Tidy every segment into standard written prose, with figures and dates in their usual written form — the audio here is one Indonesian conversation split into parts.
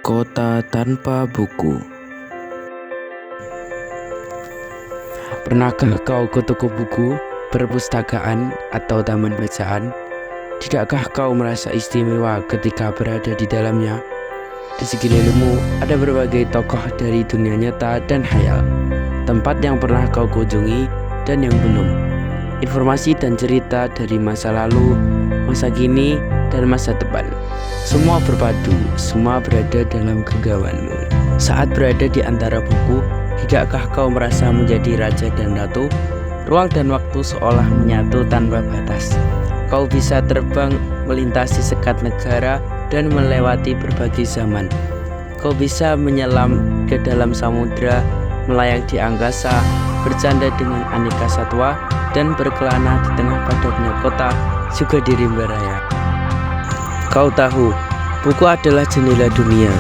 Kota tanpa buku. Pernahkah kau ke toko buku, perpustakaan, atau taman bacaan? Tidakkah kau merasa istimewa ketika berada di dalamnya? Di sekelilingmu ada berbagai tokoh dari dunia nyata dan khayal, tempat yang pernah kau kunjungi dan yang belum. Informasi dan cerita dari masa lalu, masa kini, dan masa depan. Semua berpadu, semua berada dalam genggamanmu. Saat berada di antara buku, tidakkah kau merasa menjadi raja dan ratu? Ruang dan waktu seolah menyatu tanpa batas. Kau bisa terbang melintasi sekat negara dan melewati berbagai zaman. Kau bisa menyelam ke dalam samudra, melayang di angkasa, bercanda dengan aneka satwa, dan berkelana di tengah padatnya kota, juga di rimba raya. Kau tahu, buku adalah jendela dunia,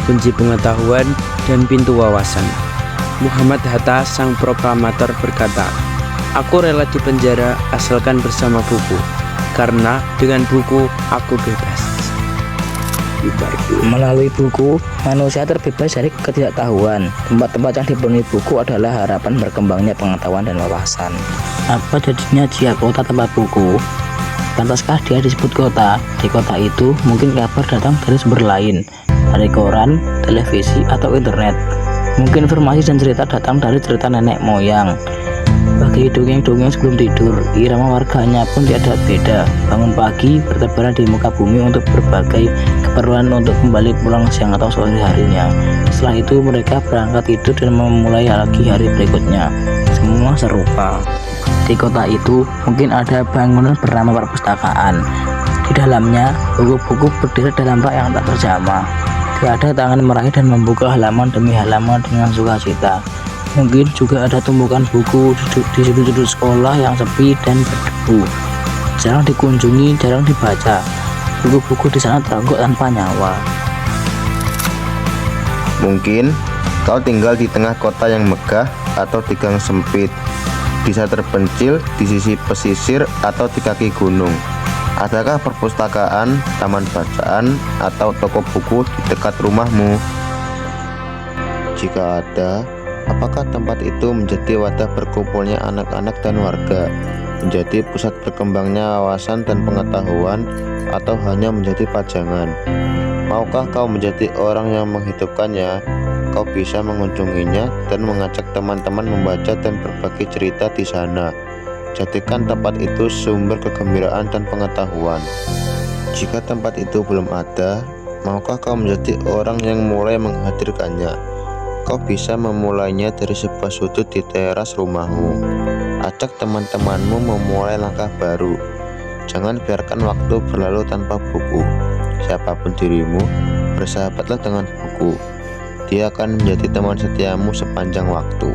kunci pengetahuan, dan pintu wawasan. Muhammad Hatta, sang proklamator, berkata, "Aku rela di penjara asalkan bersama buku, karena dengan buku aku bebas." Melalui buku, manusia terbebas dari ketidaktahuan. Tempat-tempat yang dipenuhi buku adalah harapan berkembangnya pengetahuan dan wawasan. Apa jadinya jika kota tanpa buku? Pantaskah dia disebut kota? Di kota itu mungkin kabar datang dari sumber lain, dari koran, televisi, atau internet. Mungkin informasi dan cerita datang dari cerita nenek moyang. Bagi dongeng-dongeng sebelum tidur, irama warganya pun tiada beda. Bangun pagi, bertebaran di muka bumi untuk berbagai keperluan untuk kembali pulang siang atau sore harinya. Setelah itu mereka berangkat tidur dan memulai lagi hari berikutnya. Semua serupa. Di kota itu mungkin ada bangunan bernama perpustakaan. Di dalamnya buku-buku berdiri dalam rak yang tak terjamah. Tiada tangan meraih dan membuka halaman demi halaman dengan sukacita. Mungkin juga ada tumpukan buku di sudut-sudut sekolah yang sepi dan berdebu. Jarang dikunjungi, jarang dibaca. Buku-buku di sana terangguk tanpa nyawa. Mungkin kau tinggal di tengah kota yang megah atau di gang sempit, bisa terpencil di sisi pesisir atau di kaki gunung. Adakah perpustakaan, taman bacaan, atau toko buku di dekat rumahmu? Jika ada, apakah tempat itu menjadi wadah berkumpulnya anak-anak dan warga, menjadi pusat berkembangnya wawasan dan pengetahuan, atau hanya menjadi pajangan? Maukah kau menjadi orang yang menghidupkannya? Kau bisa mengunjunginya dan mengajak teman-teman membaca dan berbagi cerita di sana. Jadikan tempat itu sumber kegembiraan dan pengetahuan. Jika tempat itu belum ada, maukah kau menjadi orang yang mulai menghadirkannya? Kau bisa memulainya dari sebuah sudut di teras rumahmu. Ajak teman-temanmu memulai langkah baru. Jangan biarkan waktu berlalu tanpa buku. Siapapun dirimu, bersahabatlah dengan buku. Dia akan menjadi teman setiamu sepanjang waktu.